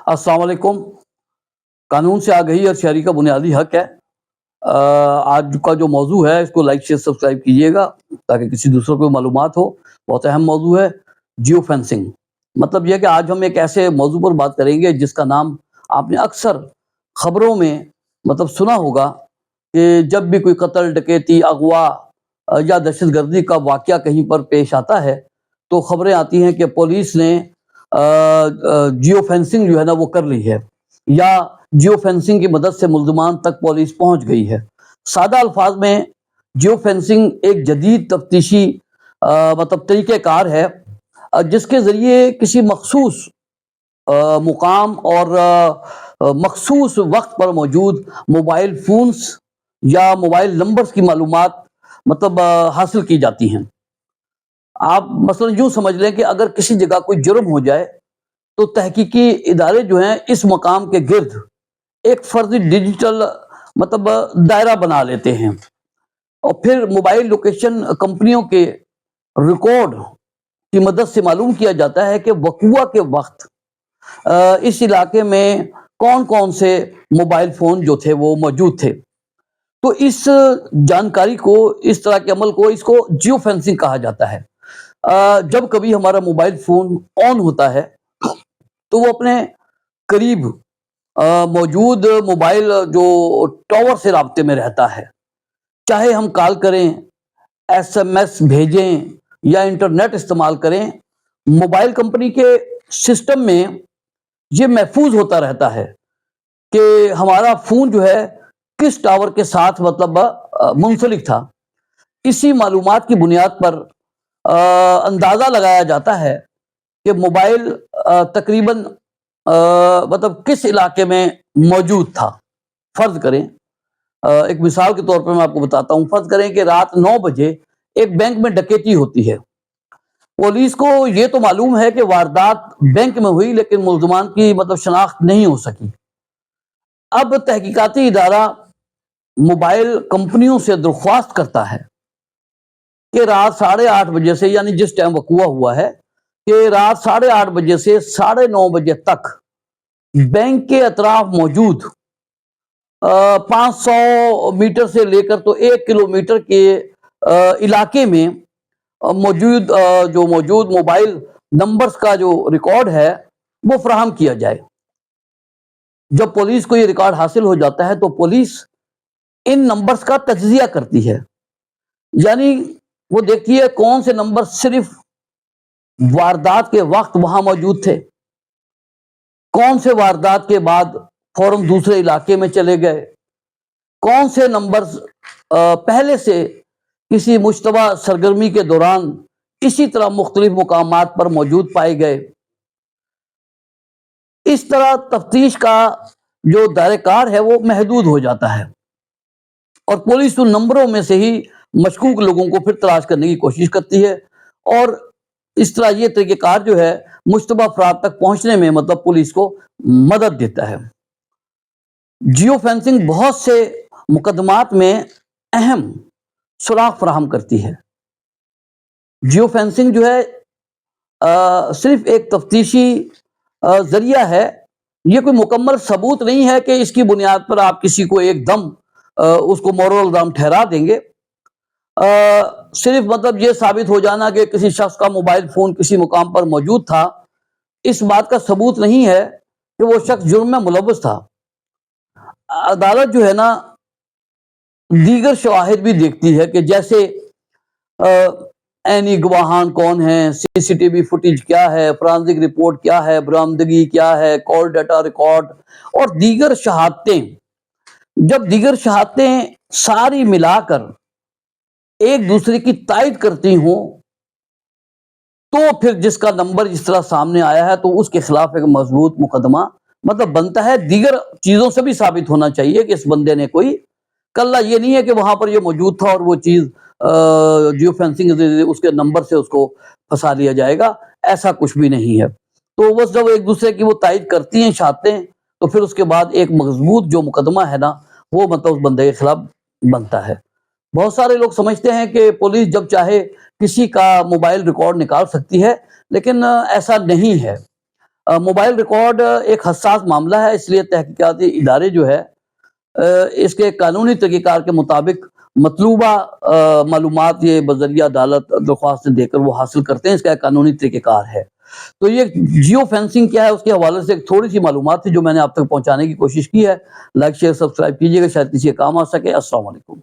अस्सलाम वालेकुम। कानून से आगाही और शहरी का बुनियादी हक है। आज का जो मौजू है इसको लाइक शेयर सब्सक्राइब कीजिएगा ताकि किसी दूसरे को मालूमात हो। बहुत अहम मौजू है जियो फेंसिंग। मतलब यह कि आज हम एक ऐसे मौजू पर बात करेंगे जिसका नाम आपने अक्सर खबरों में मतलब सुना होगा कि जब भी कोई कत्ल, डकैती, अगवा या दहशतगर्दी का वाकया कहीं पर पेश आता है तो खबरें आती हैं कि पुलिस ने जियो फेंसिंग जो है ना वो कर ली है, या जियो फेंसिंग की मदद से मुल्ज़मान तक पुलिस पहुंच गई है। सादा अल्फाज में जियो फेंसिंग एक जदीद तफ्तीशी मतलब तरीक़ेकार है जिसके ज़रिए किसी मखसूस मुकाम और मखसूस वक्त पर मौजूद मोबाइल फ़ोन्स या मोबाइल नंबर्स की मालूमात मतलब हासिल की जाती हैं। आप मसलन यूँ समझ लें कि अगर किसी जगह कोई जुर्म हो जाए तो तहकीकी इदारे जो हैं इस मकाम के गिर्द एक फर्जी डिजिटल मतलब दायरा बना लेते हैं और फिर मोबाइल लोकेशन कंपनियों के रिकॉर्ड की मदद से मालूम किया जाता है कि वक़ूआ के वक्त इस इलाके में कौन कौन से मोबाइल फ़ोन जो थे वो मौजूद थे। तो इस जानकारी को, इस तरह के अमल को, इसको जियो फेंसिंग कहा जाता है। जब कभी हमारा मोबाइल फ़ोन ऑन होता है तो वो अपने करीब मौजूद मोबाइल जो टावर से राब्ते में रहता है, चाहे हम कॉल करें, एसएमएस भेजें या इंटरनेट इस्तेमाल करें, मोबाइल कंपनी के सिस्टम में ये महफूज होता रहता है कि हमारा फ़ोन जो है किस टावर के साथ मतलब मुंसलिक था। इसी मालूमात की बुनियाद पर अंदाज़ा लगाया जाता है कि मोबाइल तकरीबन मतलब किस इलाके में मौजूद था। फ़र्ज़ करें, एक मिसाल के तौर पे मैं आपको बताता हूँ। फ़र्ज़ करें कि रात 9 बजे एक बैंक में डकैती होती है। पुलिस को ये तो मालूम है कि वारदात बैंक में हुई लेकिन मुल्ज़मान की मतलब शनाख्त नहीं हो सकी। अब तहकीकाती इदारा मोबाइल कंपनियों से दरख्वास्त करता है कि रात 8:30 बजे से, यानी जिस टाइम वक़ूआ हुआ है, कि रात 8:30 बजे से 9:30 बजे तक बैंक के अतराफ मौजूद 500 मीटर से लेकर तो 1 किलोमीटर के इलाके में जो मौजूद मोबाइल नंबर्स का जो रिकॉर्ड है वो फराहम किया जाए। जब पुलिस को ये रिकॉर्ड हासिल हो जाता है तो पुलिस इन नंबर्स का तज्जिया करती है, यानी वो देखती है कौन से नंबर सिर्फ वारदात के वक्त वहां मौजूद थे, कौन से वारदात के बाद फौरन दूसरे इलाके में चले गए, कौन से नंबर्स पहले से किसी मुश्तबा सरगर्मी के दौरान इसी तरह मुख्तलिफ मुकामात पर मौजूद पाए गए। इस तरह तफ्तीश का जो दायरेकार है वो महदूद हो जाता है और पुलिस उन नंबरों में से ही मशकूक लोगों को फिर तलाश करने की कोशिश करती है और इस तरह ये तरीक़ेकार जो है मुश्तबा अफराद तक पहुंचने में मतलब पुलिस को मदद देता है। जियो फेंसिंग बहुत से मुकदमात में अहम सुराग फराहम करती है। जियो फेंसिंग जो है सिर्फ एक तफ्तीशी ज़रिया है, ये कोई मुकम्मल सबूत नहीं है कि इसकी बुनियाद पर आप किसी को एकदम उसको मोरल इल्ज़ाम ठहरा देंगे। सिर्फ मतलब ये साबित हो जाना कि किसी शख्स का मोबाइल फ़ोन किसी मुकाम पर मौजूद था, इस बात का सबूत नहीं है कि वो शख्स जुर्म में मुलव्वस था। अदालत जो है ना दीगर शवाहिद भी देखती है कि जैसे ऐनी गवाहान कौन है, सीसीटीवी फुटेज क्या है, फॉरेंसिक रिपोर्ट क्या है, बरामदगी क्या है, कॉल डाटा रिकॉर्ड और दीगर शहादतें। जब दीगर शहादतें सारी मिलाकर एक दूसरे की तायद करती हों तो फिर जिसका नंबर इस तरह सामने आया है तो उसके खिलाफ एक मजबूत मुकदमा मतलब बनता है। दीगर चीजों से भी साबित होना चाहिए कि इस बंदे ने कोई कल्ला, ये नहीं है कि वहां पर ये मौजूद था और वो चीज जियो फेंसिंग उसके नंबर से उसको फंसा लिया जाएगा, ऐसा कुछ भी नहीं है। तो बस जब एक दूसरे की वो तायद करती हैं शहादतें तो फिर उसके बाद एक मजबूत जो मुकदमा है ना वो मतलब उस बंदे के खिलाफ बनता है। बहुत सारे लोग समझते हैं कि पुलिस जब चाहे किसी का मोबाइल रिकॉर्ड निकाल सकती है, लेकिन ऐसा नहीं है। موبائل ریکارڈ ایک حساس معاملہ ہے، اس لیے تحقیقاتی ادارے جو ہے اس کے قانونی طریقہ کار کے مطابق مطلوبہ معلومات یہ بذریعہ عدالت درخواست دے کر وہ حاصل کرتے ہیں، اس کا ایک قانونی طریقہ کار ہے۔ تو یہ جیو فینسنگ کیا ہے اس کے حوالے سے ایک تھوڑی سی معلومات تھی جو میں نے آپ تک پہنچانے کی کوشش کی ہے۔ لائک شیئر سبسکرائب کیجیے گا، شاید کسی کے کام آ سکے۔ السلام علیکم۔